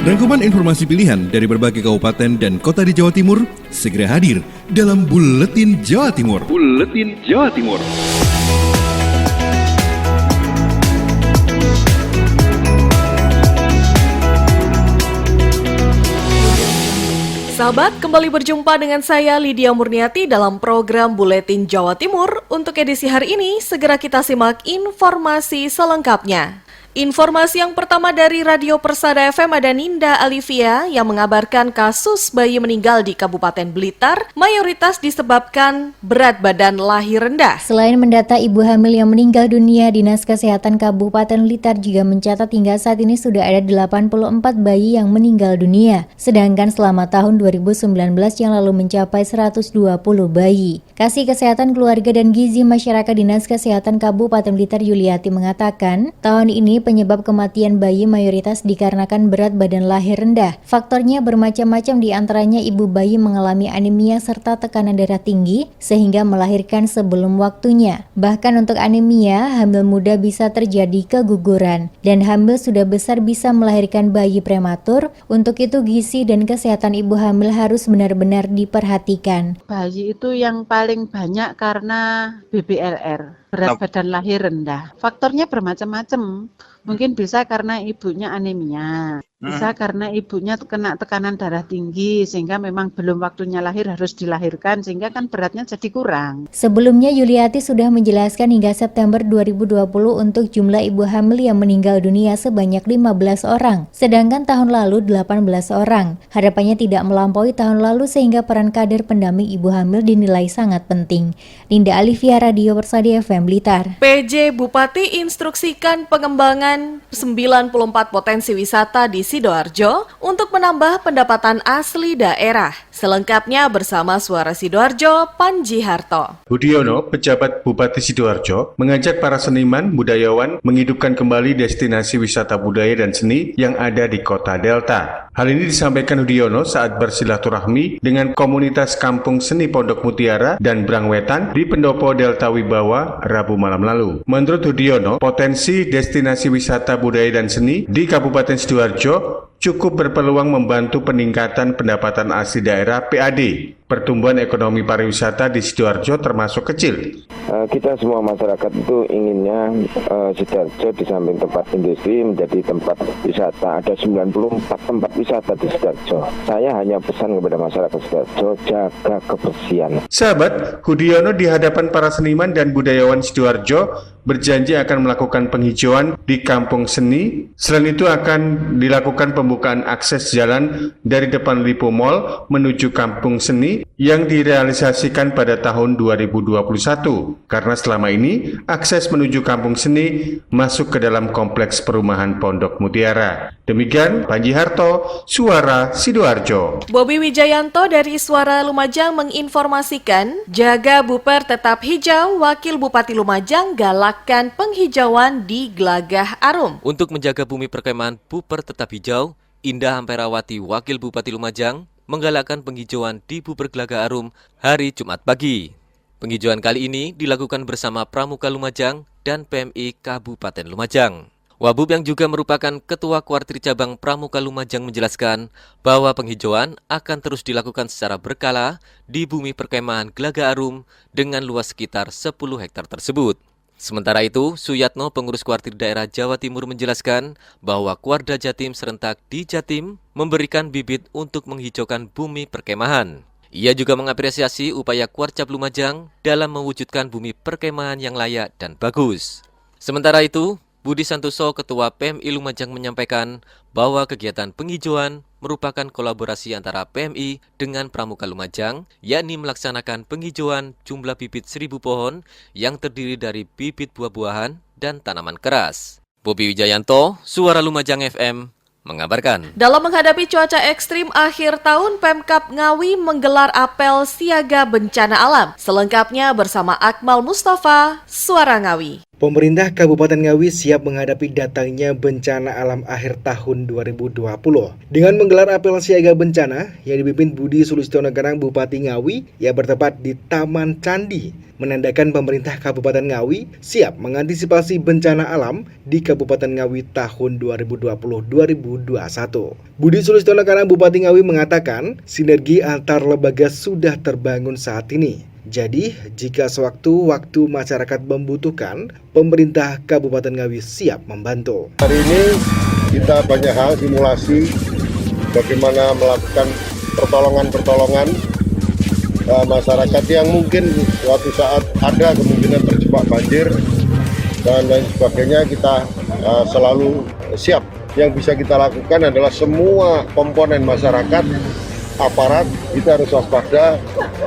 Rangkuman informasi pilihan dari berbagai kabupaten dan kota di Jawa Timur segera hadir dalam Buletin Jawa Timur. Buletin Jawa Timur. Sahabat, kembali berjumpa dengan saya Lydia Murniati dalam program Buletin Jawa Timur. Untuk edisi hari ini, segera kita simak informasi selengkapnya. Informasi yang pertama dari Radio Persada FM ada Ninda Alivia yang mengabarkan kasus bayi meninggal di Kabupaten Blitar mayoritas disebabkan berat badan lahir rendah. Selain mendata ibu hamil yang meninggal dunia, Dinas Kesehatan Kabupaten Blitar juga mencatat hingga saat ini sudah ada 84 bayi yang meninggal dunia. Sedangkan selama tahun 2019 yang lalu mencapai 120 bayi. Kasih Kesehatan Keluarga dan Gizi Masyarakat Dinas Kesehatan Kabupaten Blitar Yuliati mengatakan, tahun ini penyebab kematian bayi mayoritas dikarenakan berat badan lahir rendah. Faktornya bermacam-macam, diantaranya ibu bayi mengalami anemia serta tekanan darah tinggi sehingga melahirkan sebelum waktunya. Bahkan untuk anemia, hamil muda bisa terjadi keguguran dan hamil sudah besar bisa melahirkan bayi prematur. Untuk itu gizi dan kesehatan ibu hamil harus benar-benar diperhatikan. Bayi itu yang paling banyak karena BBLR, berat badan lahir rendah. Faktornya bermacam-macam. Mungkin bisa karena ibunya anemia, bisa karena ibunya kena tekanan darah tinggi sehingga memang belum waktunya lahir harus dilahirkan sehingga kan beratnya jadi kurang. Sebelumnya Yuliati sudah menjelaskan hingga September 2020 untuk jumlah ibu hamil yang meninggal dunia sebanyak 15 orang, sedangkan tahun lalu 18 orang. Harapannya tidak melampaui tahun lalu sehingga peran kader pendamping ibu hamil dinilai sangat penting. Ninda Alivia, Radio Persada FM Blitar. PJ Bupati instruksikan pengembangan 94 potensi wisata di Sidoarjo untuk menambah pendapatan asli daerah. Selengkapnya bersama Suara Sidoarjo, Panji Harto. Budiono, pejabat Bupati Sidoarjo, mengajak para seniman, budayawan menghidupkan kembali destinasi wisata budaya dan seni yang ada di Kota Delta. Hal ini disampaikan Budiono saat bersilaturahmi dengan komunitas Kampung Seni Pondok Mutiara dan Brangwetan di Pendopo Delta Wibawa, Rabu malam lalu. Menurut Budiono, potensi destinasi wisata budaya dan seni di Kabupaten Sidoarjo cukup berpeluang membantu peningkatan pendapatan asli daerah PAD. Pertumbuhan ekonomi pariwisata di Sidoarjo termasuk kecil. Kita semua masyarakat itu inginnya Sidoarjo di samping tempat industri menjadi tempat wisata. Ada 94 tempat wisata di Sidoarjo. Saya hanya pesan kepada masyarakat Sidoarjo, jaga kebersihan. Sahabat, Budiono di hadapan para seniman dan budayawan Sidoarjo berjanji akan melakukan penghijauan di Kampung Seni. Selain itu akan dilakukan pembukaan akses jalan dari depan Lipo Mall menuju Kampung Seni yang direalisasikan pada tahun 2021. Karena selama ini akses menuju Kampung Seni masuk ke dalam kompleks perumahan Pondok Mutiara. Demikian Panji Harto, Suara Sidoarjo. Bobi Wijayanto dari Suara Lumajang menginformasikan, jaga Buper tetap hijau, Wakil Bupati Lumajang galakkan penghijauan di Glagah Arum. Untuk menjaga bumi perkemahan Buper tetap hijau, Indah Amperawati, Wakil Bupati Lumajang, menggalakkan penghijauan di Buper Glagah Arum hari Jumat pagi. Penghijauan kali ini dilakukan bersama Pramuka Lumajang dan PMI Kabupaten Lumajang. Wabub yang juga merupakan Ketua Kuartir Cabang Pramuka Lumajang menjelaskan bahwa penghijauan akan terus dilakukan secara berkala di bumi perkemahan Glagah Arum dengan luas sekitar 10 hektar tersebut. Sementara itu, Suyatno, pengurus Kuartir Daerah Jawa Timur menjelaskan bahwa Kuarda Jatim serentak di Jatim memberikan bibit untuk menghijaukan bumi perkemahan. Ia juga mengapresiasi upaya Kuarcap Lumajang dalam mewujudkan bumi perkemahan yang layak dan bagus. Sementara itu, Budi Santoso, Ketua PMI Lumajang menyampaikan bahwa kegiatan penghijauan merupakan kolaborasi antara PMI dengan Pramuka Lumajang, yakni melaksanakan penghijauan jumlah bibit 1000 pohon yang terdiri dari bibit buah-buahan dan tanaman keras. Bobi Wijayanto, Suara Lumajang FM, mengabarkan. Dalam menghadapi cuaca ekstrim akhir tahun, Pemkab Ngawi menggelar apel siaga bencana alam. Selengkapnya bersama Akmal Mustafa, Suara Ngawi. Pemerintah Kabupaten Ngawi siap menghadapi datangnya bencana alam akhir tahun 2020. Dengan menggelar apel siaga bencana yang dipimpin Budi Sulistiono-Garang Bupati Ngawi yang bertempat di Taman Candi, menandakan pemerintah Kabupaten Ngawi siap mengantisipasi bencana alam di Kabupaten Ngawi tahun 2020-2021. Budi Sulistiono-Garang Bupati Ngawi mengatakan sinergi antar lembaga sudah terbangun saat ini. Jadi, jika sewaktu-waktu masyarakat membutuhkan, pemerintah Kabupaten Ngawi siap membantu. Hari ini kita banyak hal simulasi bagaimana melakukan pertolongan masyarakat yang mungkin suatu saat ada kemungkinan terjebak banjir dan lain sebagainya. Kita selalu siap. Yang bisa kita lakukan adalah semua komponen masyarakat, aparat, kita harus waspada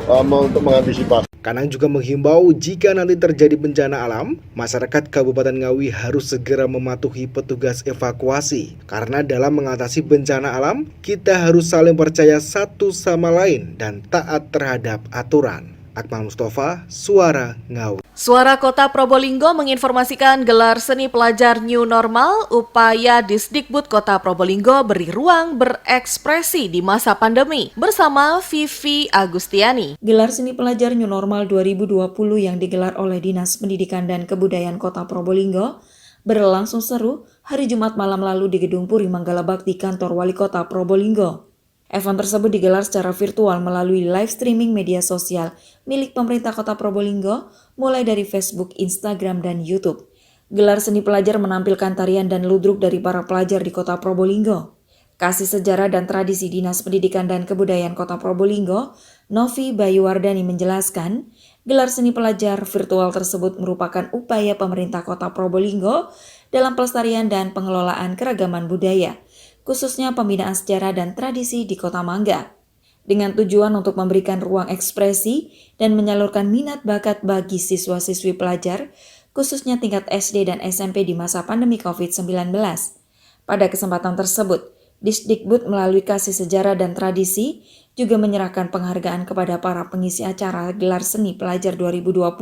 untuk mengantisipasi. Kanang juga menghimbau jika nanti terjadi bencana alam, masyarakat Kabupaten Ngawi harus segera mematuhi petugas evakuasi. Karena dalam mengatasi bencana alam, kita harus saling percaya satu sama lain dan taat terhadap aturan. Akmal Mustafa, Suara Ngawi. Suara Kota Probolinggo menginformasikan gelar seni pelajar New Normal, upaya Disdikbud Kota Probolinggo beri ruang berekspresi di masa pandemi bersama Vivi Agustiani. Gelar seni pelajar New Normal 2020 yang digelar oleh Dinas Pendidikan dan Kebudayaan Kota Probolinggo berlangsung seru hari Jumat malam lalu di Gedung Puri Manggala Bakti Kantor Wali Kota Probolinggo. Event tersebut digelar secara virtual melalui live streaming media sosial milik pemerintah Kota Probolinggo, mulai dari Facebook, Instagram, dan YouTube. Gelar seni pelajar menampilkan tarian dan ludruk dari para pelajar di Kota Probolinggo. Kasih Sejarah dan Tradisi Dinas Pendidikan dan Kebudayaan Kota Probolinggo, Novi Bayuwardani menjelaskan, gelar seni pelajar virtual tersebut merupakan upaya pemerintah Kota Probolinggo dalam pelestarian dan pengelolaan keragaman budaya, khususnya pembinaan sejarah dan tradisi di Kota Mangga, dengan tujuan untuk memberikan ruang ekspresi dan menyalurkan minat bakat bagi siswa-siswi pelajar, khususnya tingkat SD dan SMP di masa pandemi COVID-19. Pada kesempatan tersebut, Disdikbud melalui Kasih Sejarah dan Tradisi juga menyerahkan penghargaan kepada para pengisi acara Gelar Seni Pelajar 2020.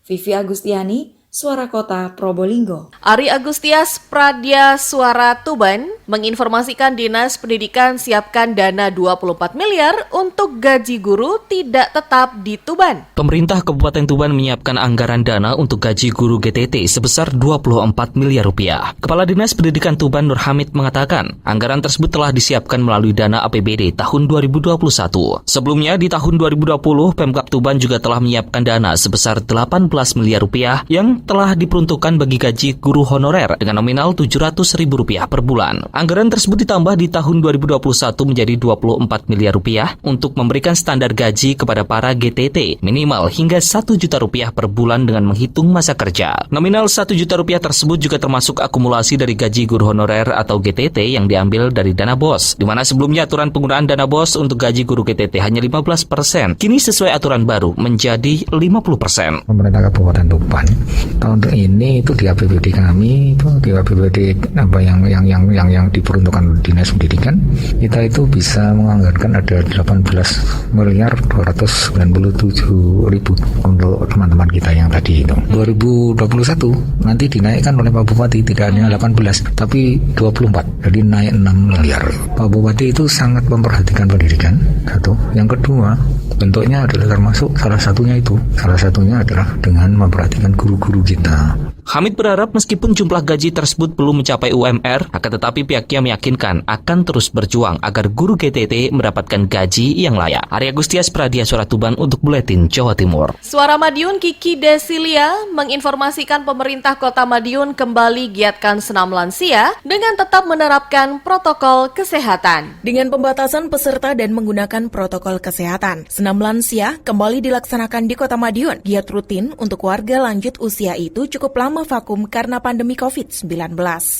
Vivi Agustiani, Suara Kota Probolinggo. Ari Agustias Pradya Suara Tuban menginformasikan Dinas Pendidikan siapkan dana 24 miliar untuk gaji guru tidak tetap di Tuban. Pemerintah Kabupaten Tuban menyiapkan anggaran dana untuk gaji guru GTT sebesar 24 miliar rupiah. Kepala Dinas Pendidikan Tuban Nur Hamid mengatakan, anggaran tersebut telah disiapkan melalui dana APBD tahun 2021. Sebelumnya di tahun 2020, Pemkab Tuban juga telah menyiapkan dana sebesar 18 miliar rupiah yang telah diperuntukkan bagi gaji guru honorer dengan nominal Rp700.000 per bulan. Anggaran tersebut ditambah di tahun 2021 menjadi 24 miliar rupiah untuk memberikan standar gaji kepada para GTT minimal hingga Rp1 juta per bulan dengan menghitung masa kerja. Nominal Rp1 juta tersebut juga termasuk akumulasi dari gaji guru honorer atau GTT yang diambil dari dana BOS, di mana sebelumnya aturan penggunaan dana BOS untuk gaji guru GTT hanya 15%, kini sesuai aturan baru menjadi 50%. Pemerintah Kabupaten Tuban tahun ini itu di APBD kami, itu di APBD apa yang diperuntukkan Dinas Pendidikan, kita itu bisa menganggarkan ada 18.297.000 untuk teman-teman kita yang tadi itu. 2021 nanti dinaikkan oleh Pak Bupati, tidak hanya 18 tapi 24, jadi naik 6 miliar. Pak Bupati itu sangat memperhatikan pendidikan, satu. Yang kedua, bentuknya adalah termasuk salah satunya adalah dengan memperhatikan guru-guru kita. Hamid berharap meskipun jumlah gaji tersebut belum mencapai UMR, akan tetapi pihaknya meyakinkan akan terus berjuang agar guru GTT mendapatkan gaji yang layak. Ari Agustias Pradya Suara Tuban untuk Buletin Jawa Timur. Suara Madiun Kiki Desilia menginformasikan pemerintah Kota Madiun kembali giatkan senam lansia dengan tetap menerapkan protokol kesehatan. Dengan pembatasan peserta dan menggunakan protokol kesehatan, senam lansia kembali dilaksanakan di Kota Madiun. Giat rutin untuk warga lanjut usia itu cukup lama vakum karena pandemi COVID-19.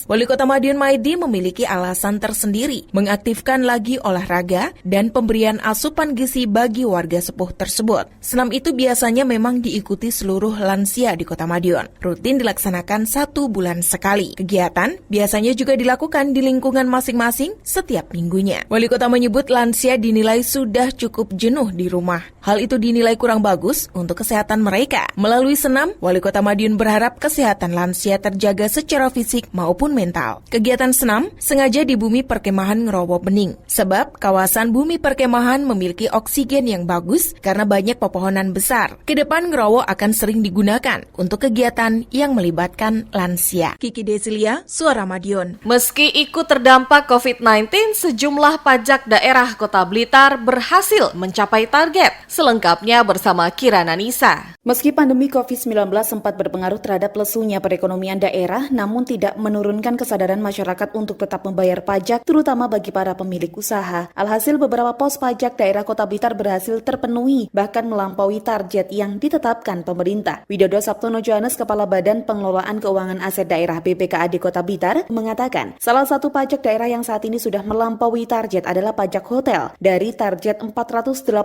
Wali Kota Madiun Maidi memiliki alasan tersendiri mengaktifkan lagi olahraga dan pemberian asupan gizi bagi warga sepuh tersebut. Senam itu biasanya memang diikuti seluruh lansia di Kota Madiun. Rutin dilaksanakan 1 bulan sekali. Kegiatan biasanya juga dilakukan di lingkungan masing-masing setiap minggunya. Wali Kota menyebut lansia dinilai sudah cukup jenuh di rumah. Hal itu dinilai kurang bagus untuk kesehatan mereka. Melalui senam, Wali Kota Madiun berharap kesehatan kesehatan lansia terjaga secara fisik maupun mental. Kegiatan senam sengaja di bumi perkemahan Ngerowo Bening, sebab kawasan bumi perkemahan memiliki oksigen yang bagus karena banyak pepohonan besar. Kedepan Ngerowo akan sering digunakan untuk kegiatan yang melibatkan lansia. Kiki Desilia, Suara Madiun. Meski ikut terdampak COVID-19, sejumlah pajak daerah Kota Blitar berhasil mencapai target. Selengkapnya bersama Kirana Nisa. Meski pandemi COVID-19 sempat berpengaruh terhadap lesunya perekonomian daerah, namun tidak menurunkan kesadaran masyarakat untuk tetap membayar pajak, terutama bagi para pemilik usaha. Alhasil beberapa pos pajak daerah Kota Blitar berhasil terpenuhi, bahkan melampaui target yang ditetapkan pemerintah. Widodo Sabtono Johannes, Kepala Badan Pengelolaan Keuangan Aset Daerah BPKAD Kota Blitar, mengatakan salah satu pajak daerah yang saat ini sudah melampaui target adalah pajak hotel. Dari target 485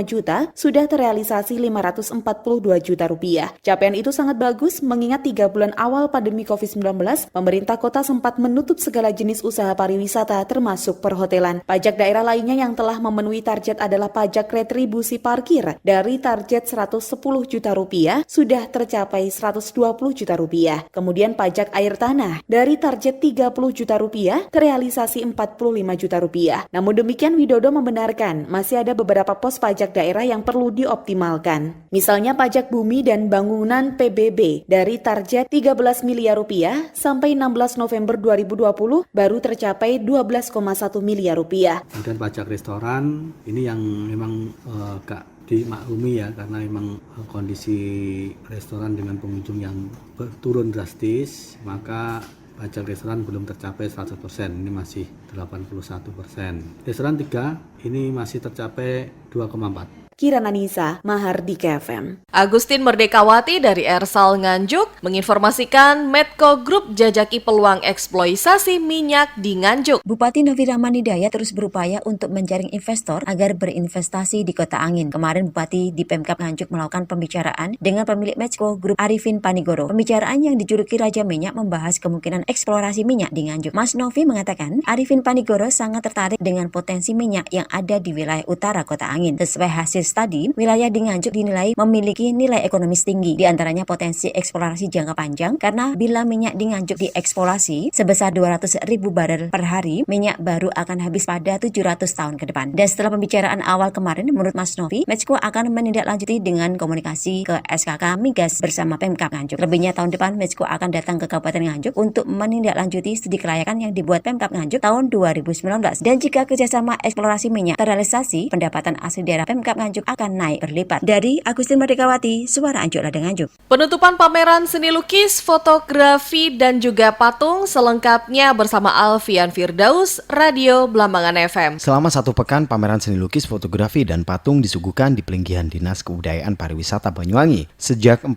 juta, sudah terrealisasi 542 juta rupiah. Capaian itu sangat bagus mengingat 3 bulan awal pandemi COVID-19, pemerintah kota sempat menutup segala jenis usaha pariwisata termasuk perhotelan. Pajak daerah lainnya yang telah memenuhi target adalah pajak retribusi parkir. Dari target 110 juta rupiah, sudah tercapai 120 juta rupiah. Kemudian pajak air tanah, dari target 30 juta rupiah, terrealisasi 45 juta rupiah. Namun demikian, Widodo membenarkan masih ada beberapa pos pajak daerah yang perlu dioptimalkan. Misalnya pajak bumi dan bangunan PBB, dari target 13 miliar rupiah sampai 16 November 2020 baru tercapai 12,1 miliar rupiah. Kemudian pajak restoran, ini yang memang gak dimaklumi ya, karena memang kondisi restoran dengan pengunjung yang turun drastis, maka pajak restoran belum tercapai 100%, ini masih 81%. Restoran 3 ini masih tercapai 2,4%. Kirana Nisa, Mahardika FM. Agustin Merdekawati dari Ersal Nganjuk menginformasikan Medco Group jajaki peluang eksploitasi minyak di Nganjuk. Bupati Novi Rahman Hidayat terus berupaya untuk menjaring investor agar berinvestasi di Kota Angin. Kemarin Bupati di Pemkab Nganjuk melakukan pembicaraan dengan pemilik Medco Group Arifin Panigoro. Pembicaraan yang dijuluki Raja Minyak membahas kemungkinan eksplorasi minyak di Nganjuk. Mas Novi mengatakan Arifin Panigoro sangat tertarik dengan potensi minyak yang ada di wilayah utara Kota Angin. Sesuai hasil studi, wilayah di Nganjuk dinilai memiliki nilai ekonomis tinggi, di antaranya potensi eksplorasi jangka panjang, karena bila minyak di Nganjuk dieksplorasi sebesar 200.000 barel per hari, minyak baru akan habis pada 700 tahun ke depan. Dan setelah pembicaraan awal kemarin, menurut Mas Novi, Medco akan menindaklanjuti dengan komunikasi ke SKK Migas bersama Pemkab Nganjuk. Lebihnya tahun depan, Medco akan datang ke Kabupaten Nganjuk untuk menindaklanjuti studi kelayakan yang dibuat Pemkab Nganjuk tahun 2019. Dan jika kerjasama eksplorasi minyak terrealisasi, pendapatan asli daerah Pemkab Nganjuk akan naik berlipat. Dari Agustin Merdekawati, Suara Nganjuk Ladang Nganjuk. Penutupan pameran seni lukis, fotografi, dan juga patung selengkapnya bersama Alfian Firdaus, Radio Blambangan FM. Selama 1 pekan, pameran seni lukis, fotografi, dan patung disuguhkan di Pelinggihan Dinas Kebudayaan Pariwisata Banyuwangi sejak 14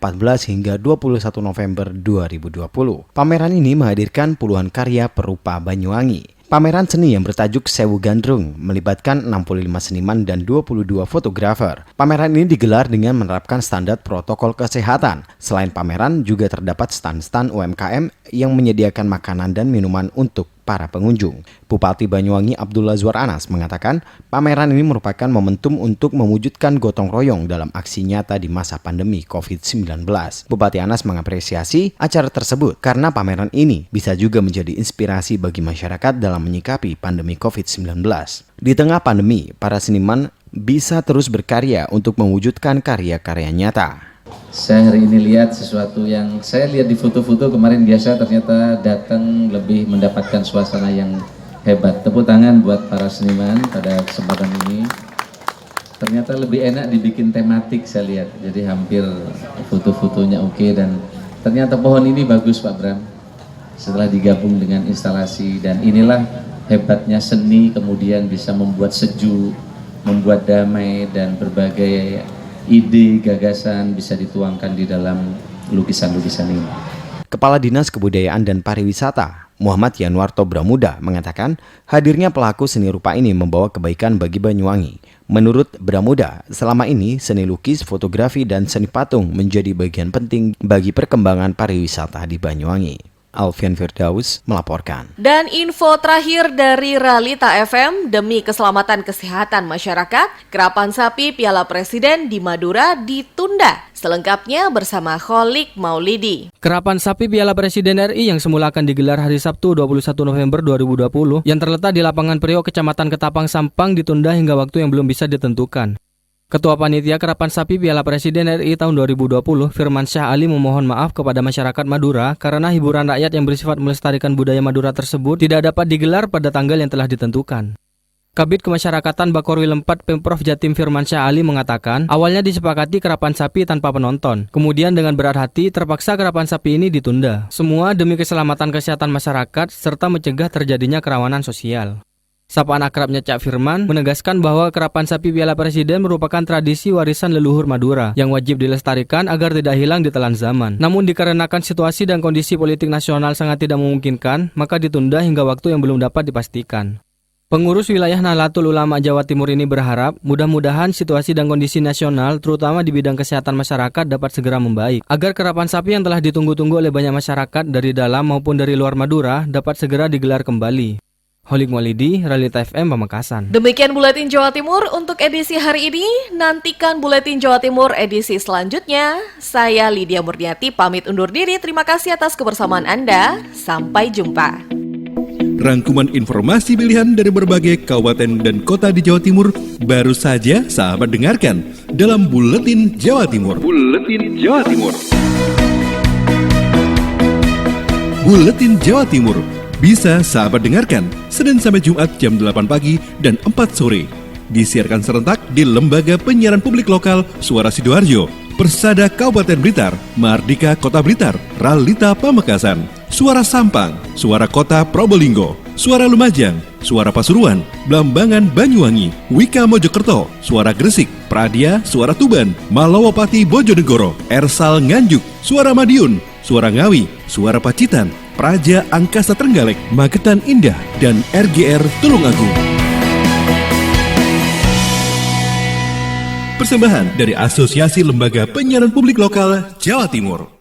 hingga 21 November 2020. Pameran ini menghadirkan puluhan karya perupa Banyuwangi. Pameran seni yang bertajuk Sewu Gandrung melibatkan 65 seniman dan 22 fotografer. Pameran ini digelar dengan menerapkan standar protokol kesehatan. Selain pameran, juga terdapat stand-stand UMKM yang menyediakan makanan dan minuman untuk para pengunjung. Bupati Banyuwangi Abdullah Zuar Anas mengatakan pameran ini merupakan momentum untuk mewujudkan gotong royong dalam aksi nyata di masa pandemi COVID-19. Bupati Anas mengapresiasi acara tersebut karena pameran ini bisa juga menjadi inspirasi bagi masyarakat dalam menyikapi pandemi COVID-19. Di tengah pandemi, para seniman bisa terus berkarya untuk mewujudkan karya-karya nyata. Saya hari ini lihat sesuatu yang saya lihat di foto-foto kemarin biasa, ternyata datang lebih mendapatkan suasana yang hebat. Tepuk tangan buat para seniman pada kesempatan ini. Ternyata lebih enak dibikin tematik saya lihat. Jadi hampir foto-fotonya oke, dan ternyata pohon ini bagus Pak Bram. Setelah digabung dengan instalasi, dan inilah hebatnya seni, kemudian bisa membuat sejuk, membuat damai, dan berbagai ide, gagasan bisa dituangkan di dalam lukisan-lukisan ini. Kepala Dinas Kebudayaan dan Pariwisata, Muhammad Yanwarto Bramuda, mengatakan hadirnya pelaku seni rupa ini membawa kebaikan bagi Banyuwangi. Menurut Bramuda, selama ini seni lukis, fotografi, dan seni patung menjadi bagian penting bagi perkembangan pariwisata di Banyuwangi. Alfian Firdaus melaporkan. Dan info terakhir dari Realita FM, demi keselamatan kesehatan masyarakat, kerapan sapi Piala Presiden di Madura ditunda Selengkapnya bersama Kholik Maulidi. Kerapan sapi Piala Presiden RI yang semula akan digelar hari Sabtu 21 November 2020 yang terletak di lapangan Priok, Kecamatan Ketapang, Sampang ditunda hingga waktu yang belum bisa ditentukan. Ketua Panitia Kerapan Sapi Piala Presiden RI tahun 2020, Firmansyah Ali memohon maaf kepada masyarakat Madura karena hiburan rakyat yang bersifat melestarikan budaya Madura tersebut tidak dapat digelar pada tanggal yang telah ditentukan. Kabid Kemasyarakatan Bakorwil 4 Pemprov Jatim Firmansyah Ali mengatakan, awalnya disepakati kerapan sapi tanpa penonton. Kemudian dengan berat hati, terpaksa kerapan sapi ini ditunda. Semua demi keselamatan kesehatan masyarakat serta mencegah terjadinya kerawanan sosial. Sapaan akrabnya Cak Firman menegaskan bahwa kerapan sapi Piala Presiden merupakan tradisi warisan leluhur Madura yang wajib dilestarikan agar tidak hilang di telan zaman. Namun dikarenakan situasi dan kondisi politik nasional sangat tidak memungkinkan, maka ditunda hingga waktu yang belum dapat dipastikan. Pengurus wilayah Nahdlatul Ulama Jawa Timur ini berharap mudah-mudahan situasi dan kondisi nasional terutama di bidang kesehatan masyarakat dapat segera membaik agar kerapan sapi yang telah ditunggu-tunggu oleh banyak masyarakat dari dalam maupun dari luar Madura dapat segera digelar kembali. Kholik Maulidi, Realita FM, Pamekasan. Demikian Buletin Jawa Timur untuk edisi hari ini. Nantikan Buletin Jawa Timur edisi selanjutnya. Saya Lydia Murniati pamit undur diri. Terima kasih atas kebersamaan Anda. Sampai jumpa. Rangkuman informasi pilihan dari berbagai kabupaten dan kota di Jawa Timur baru saja sahabat dengarkan dalam Buletin Jawa Timur. Buletin Jawa Timur. Buletin Jawa Timur bisa sahabat dengarkan Senin sampai Jumat jam 8 pagi dan 4 sore. Disiarkan serentak di Lembaga Penyiaran Publik Lokal Suara Sidoarjo, Persada Kabupaten Blitar, Mardika Kota Blitar, Realita Pamekasan, Suara Sampang, Suara Kota Probolinggo, Suara Lumajang, Suara Pasuruan, Blambangan Banyuwangi, Wika Mojokerto, Suara Gresik, Pradia, Suara Tuban, Malawapati Bojonegoro, Ersal Nganjuk, Suara Madiun, Suara Ngawi, Suara Pacitan, Praja Angkasa Trenggalek, Magetan Indah, dan RGR Tulungagung. Persembahan dari Asosiasi Lembaga Penyiaran Publik Lokal Jawa Timur.